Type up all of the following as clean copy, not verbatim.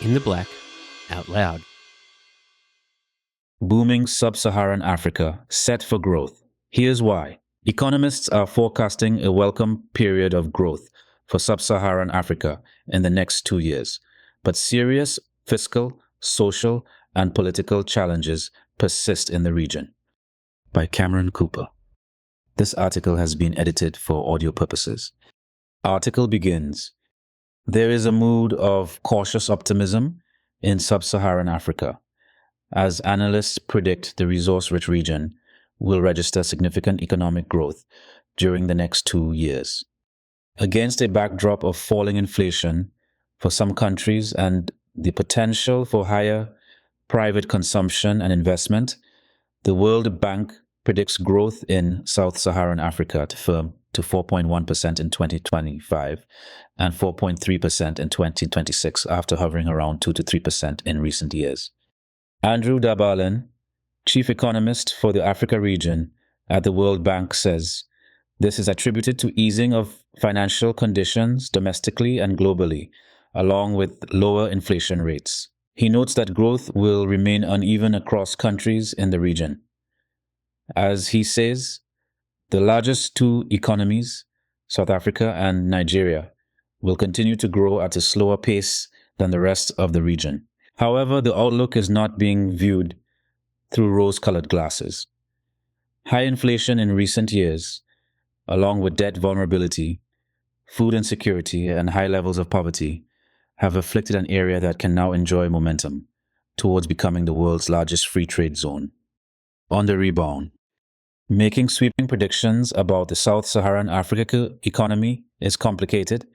In the Black Out Loud. Booming Sub-Saharan Africa, set for growth. Here's why. Economists are forecasting a welcome period of growth for Sub-Saharan Africa in the next 2 years, but serious fiscal, social, and political challenges persist in the region. By Cameron Cooper. This article has been edited for audio purposes. Article begins. There is a mood of cautious optimism in Sub-Saharan Africa, as analysts predict the resource-rich region will register significant economic growth during the next 2 years. Against a backdrop of falling inflation for some countries and the potential for higher private consumption and investment, the World Bank predicts growth in Sub-Saharan Africa to firm to 4.1% in 2025 and 4.3% in 2026 after hovering around 2 to 3% in recent years. Andrew Dabalin, chief economist for the Africa region at the World Bank, says this is attributed to easing of financial conditions domestically and globally, along with lower inflation rates. He notes that growth will remain uneven across countries in the region. As he says, the largest two economies, South Africa and Nigeria, will continue to grow at a slower pace than the rest of the region. However, the outlook is not being viewed through rose-colored glasses. High inflation in recent years, along with debt vulnerability, food insecurity, and high levels of poverty, have afflicted an area that can now enjoy momentum towards becoming the world's largest free trade zone. On the rebound, making sweeping predictions about the Sub-Saharan Africa economy is complicated,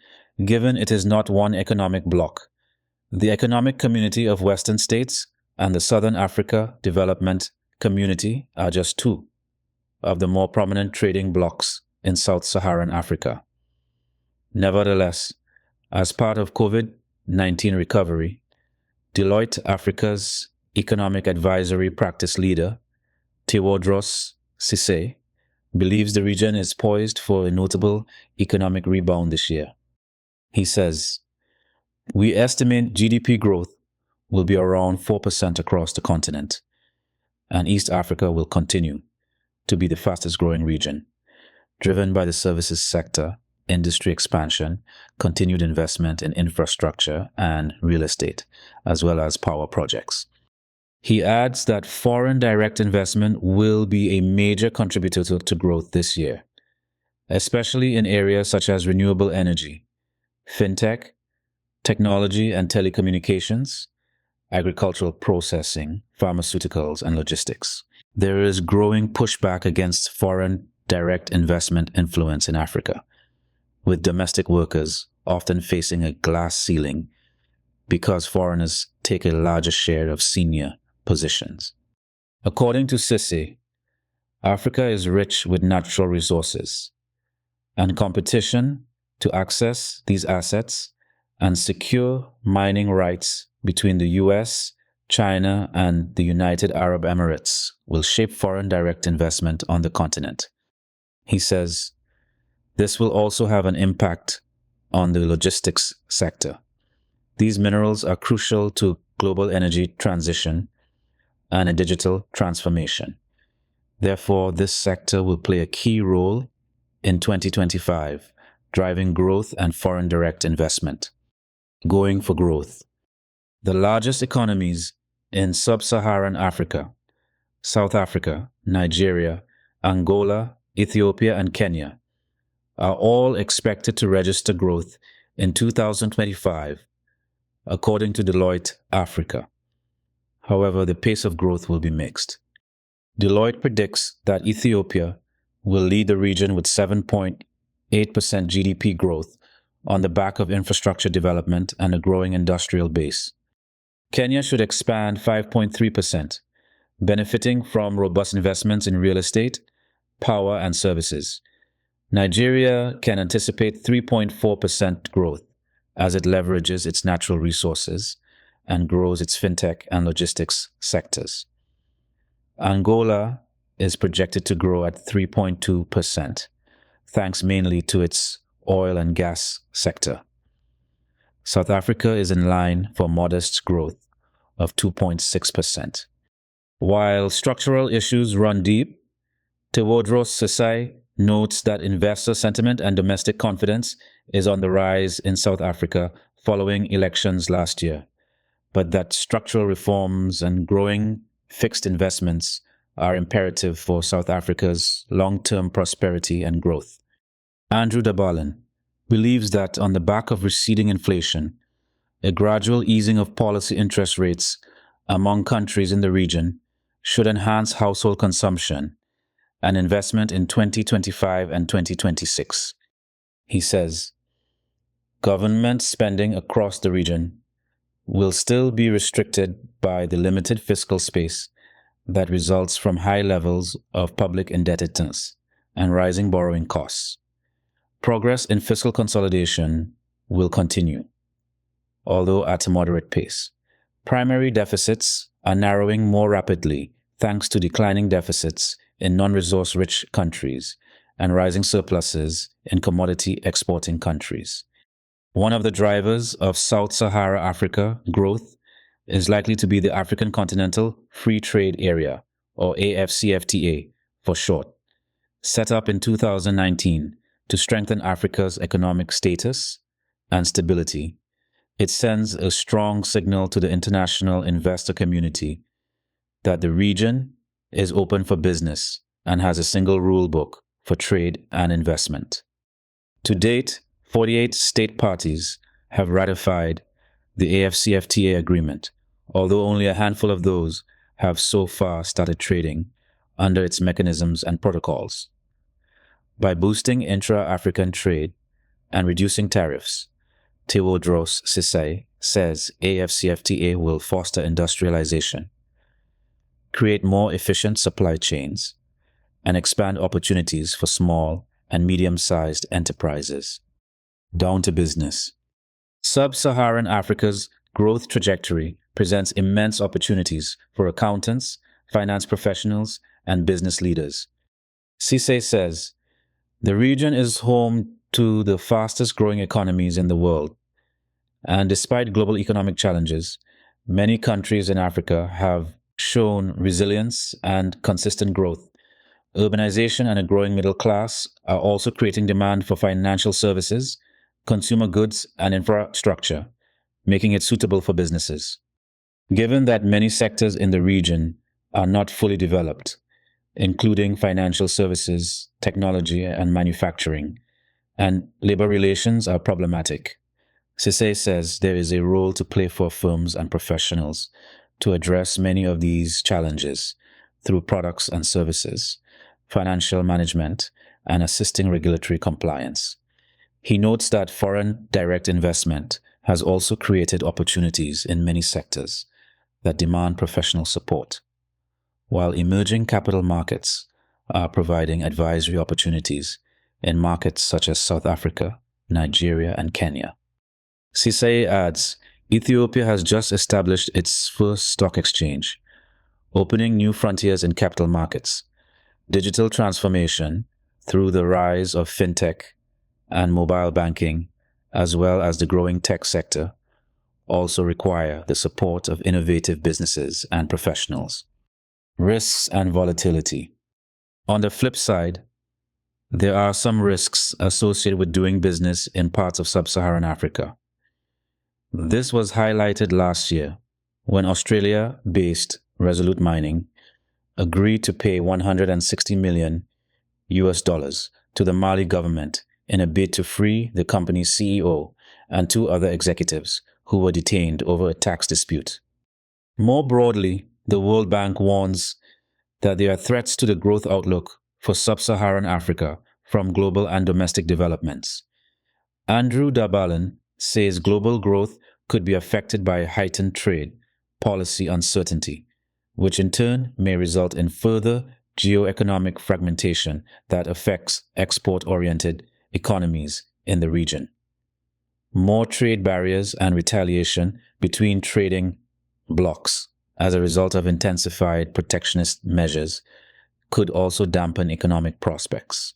given it is not one economic bloc. The Economic Community of Western States and the Southern Africa Development Community are just two of the more prominent trading blocs in Sub-Saharan Africa. Nevertheless, as part of COVID-19 recovery, Deloitte Africa's economic advisory practice leader, Tewodros Sise, believes the region is poised for a notable economic rebound this year. He says, "We estimate GDP growth will be around 4% across the continent, and East Africa will continue to be the fastest growing region, driven by the services sector, industry expansion, continued investment in infrastructure and real estate, as well as power projects." He adds that foreign direct investment will be a major contributor to growth this year, especially in areas such as renewable energy, fintech, technology and telecommunications, agricultural processing, pharmaceuticals, and logistics. There is growing pushback against foreign direct investment influence in Africa, with domestic workers often facing a glass ceiling because foreigners take a larger share of senior positions. According to Sise, Africa is rich with natural resources, and competition to access these assets and secure mining rights between the US, China, and the United Arab Emirates will shape foreign direct investment on the continent. He says, this will also have an impact on the logistics sector. These minerals are crucial to global energy transition and a digital transformation. Therefore, this sector will play a key role in 2025, driving growth and foreign direct investment. Going for growth. The largest economies in Sub-Saharan Africa, South Africa, Nigeria, Angola, Ethiopia, and Kenya, are all expected to register growth in 2025, according to Deloitte Africa. However, the pace of growth will be mixed. Deloitte predicts that Ethiopia will lead the region with 7.8% GDP growth on the back of infrastructure development and a growing industrial base. Kenya should expand 5.3%, benefiting from robust investments in real estate, power, and services. Nigeria can anticipate 3.4% growth as it leverages its natural resources and grows its fintech and logistics sectors. Angola is projected to grow at 3.2%, thanks mainly to its oil and gas sector. South Africa is in line for modest growth of 2.6%. While structural issues run deep, Tewodros Sisay notes that investor sentiment and domestic confidence is on the rise in South Africa following elections last year, but that structural reforms and growing fixed investments are imperative for South Africa's long-term prosperity and growth. Andrew Dabalin believes that on the back of receding inflation, a gradual easing of policy interest rates among countries in the region should enhance household consumption and investment in 2025 and 2026. He says, government spending across the region will still be restricted by the limited fiscal space that results from high levels of public indebtedness and rising borrowing costs. Progress in fiscal consolidation will continue, although at a moderate pace. Primary deficits are narrowing more rapidly thanks to declining deficits in non-resource-rich countries and rising surpluses in commodity exporting countries. One of the drivers of Sub-Saharan Africa growth is likely to be the African Continental Free Trade Area, or AFCFTA for short, set up in 2019 to strengthen Africa's economic status and stability. It sends a strong signal to the international investor community that the region is open for business and has a single rule book for trade and investment. To date, 48 state parties have ratified the AFCFTA agreement, although only a handful of those have so far started trading under its mechanisms and protocols. By boosting intra-African trade and reducing tariffs, Tewodros Sisay says AFCFTA will foster industrialization, create more efficient supply chains, and expand opportunities for small and medium-sized enterprises. Down to business. Sub-Saharan Africa's growth trajectory presents immense opportunities for accountants, finance professionals, and business leaders. Sisay says, the region is home to the fastest growing economies in the world, and despite global economic challenges, many countries in Africa have shown resilience and consistent growth. Urbanization and a growing middle class are also creating demand for financial services, consumer goods, and infrastructure, making it suitable for businesses. Given that many sectors in the region are not fully developed, including financial services, technology, and manufacturing, and labor relations are problematic, Sisay says there is a role to play for firms and professionals to address many of these challenges through products and services, financial management, and assisting regulatory compliance. He notes that foreign direct investment has also created opportunities in many sectors that demand professional support, while emerging capital markets are providing advisory opportunities in markets such as South Africa, Nigeria, and Kenya. Sisay adds, Ethiopia has just established its first stock exchange, opening new frontiers in capital markets. Digital transformation through the rise of fintech and mobile banking, as well as the growing tech sector, also require the support of innovative businesses and professionals. Risks and volatility. On the flip side, there are some risks associated with doing business in parts of Sub-Saharan Africa. This was highlighted last year when Australia-based Resolute Mining agreed to pay $160 million to the Mali government in a bid to free the company's CEO and two other executives who were detained over a tax dispute. More broadly, the World Bank warns that there are threats to the growth outlook for Sub-Saharan Africa from global and domestic developments. Andrew Dabalin says global growth could be affected by heightened trade policy uncertainty, which in turn may result in further geoeconomic fragmentation that affects export-oriented economies in the region. More trade barriers and retaliation between trading blocs as a result of intensified protectionist measures could also dampen economic prospects.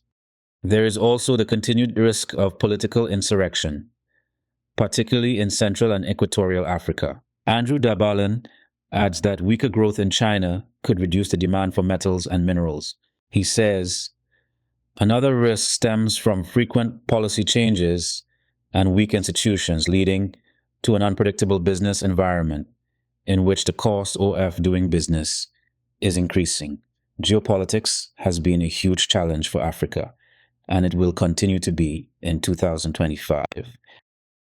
There is also the continued risk of political insurrection, particularly in Central and Equatorial Africa. Andrew Dabalin adds that weaker growth in China could reduce the demand for metals and minerals. He says, another risk stems from frequent policy changes and weak institutions, leading to an unpredictable business environment in which the cost of doing business is increasing. Geopolitics has been a huge challenge for Africa, and it will continue to be in 2025.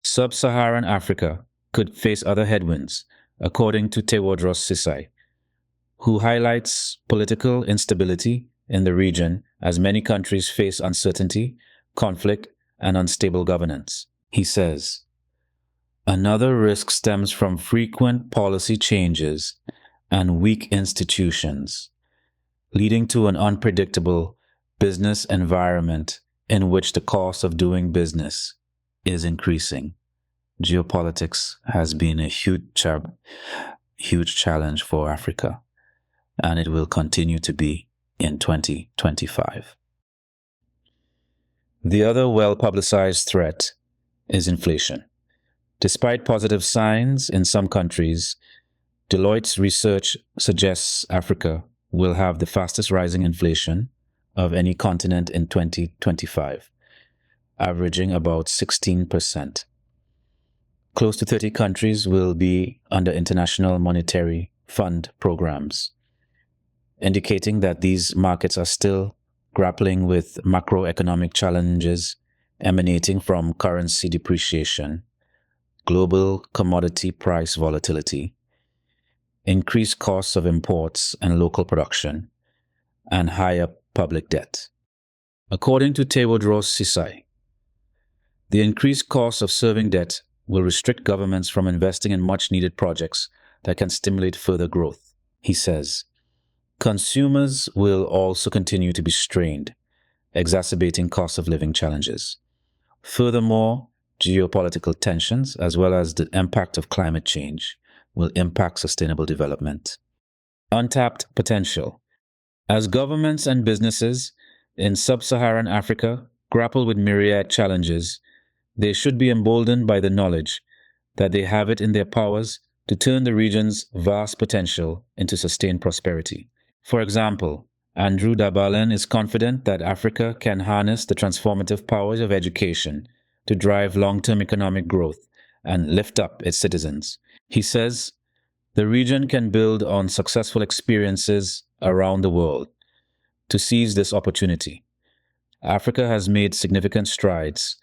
Sub-Saharan Africa could face other headwinds, according to Tewodros Sisai, who highlights political instability in the region as many countries face uncertainty, conflict, and unstable governance. He says, another risk stems from frequent policy changes and weak institutions, leading to an unpredictable business environment in which the cost of doing business is increasing. Geopolitics has been a huge challenge for Africa, and it will continue to be in 2025. The other well-publicized threat is inflation. Despite positive signs in some countries, Deloitte's research suggests Africa will have the fastest rising inflation of any continent in 2025, averaging about 16%. Close to 30 countries will be under International Monetary Fund programs, indicating that these markets are still grappling with macroeconomic challenges emanating from currency depreciation, global commodity price volatility, increased costs of imports and local production, and higher public debt. According to Tewodros Sisai, the increased cost of serving debt will restrict governments from investing in much-needed projects that can stimulate further growth. He says, consumers will also continue to be strained, exacerbating cost of living challenges. Furthermore, geopolitical tensions, as well as the impact of climate change, will impact sustainable development. Untapped potential. As governments and businesses in Sub-Saharan Africa grapple with myriad challenges, they should be emboldened by the knowledge that they have it in their powers to turn the region's vast potential into sustained prosperity. For example, Andrew Dabalin is confident that Africa can harness the transformative powers of education to drive long-term economic growth and lift up its citizens. He says, the region can build on successful experiences around the world to seize this opportunity. Africa has made significant strides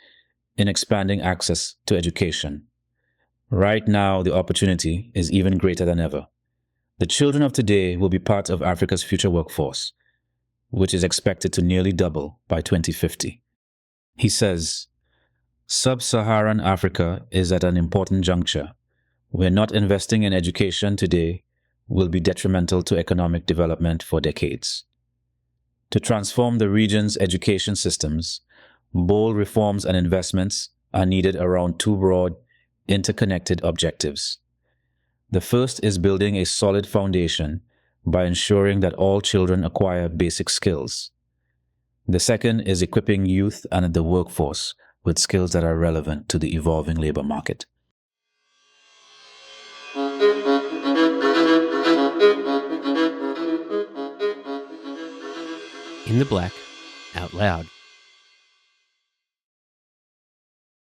in expanding access to education. Right now, the opportunity is even greater than ever. The children of today will be part of Africa's future workforce, which is expected to nearly double by 2050. He says, Sub-Saharan Africa is at an important juncture where not investing in education today will be detrimental to economic development for decades. To transform the region's education systems, bold reforms and investments are needed around two broad, interconnected objectives. The first is building a solid foundation by ensuring that all children acquire basic skills. The second is equipping youth and the workforce with skills that are relevant to the evolving labor market. In the Black, Out Loud.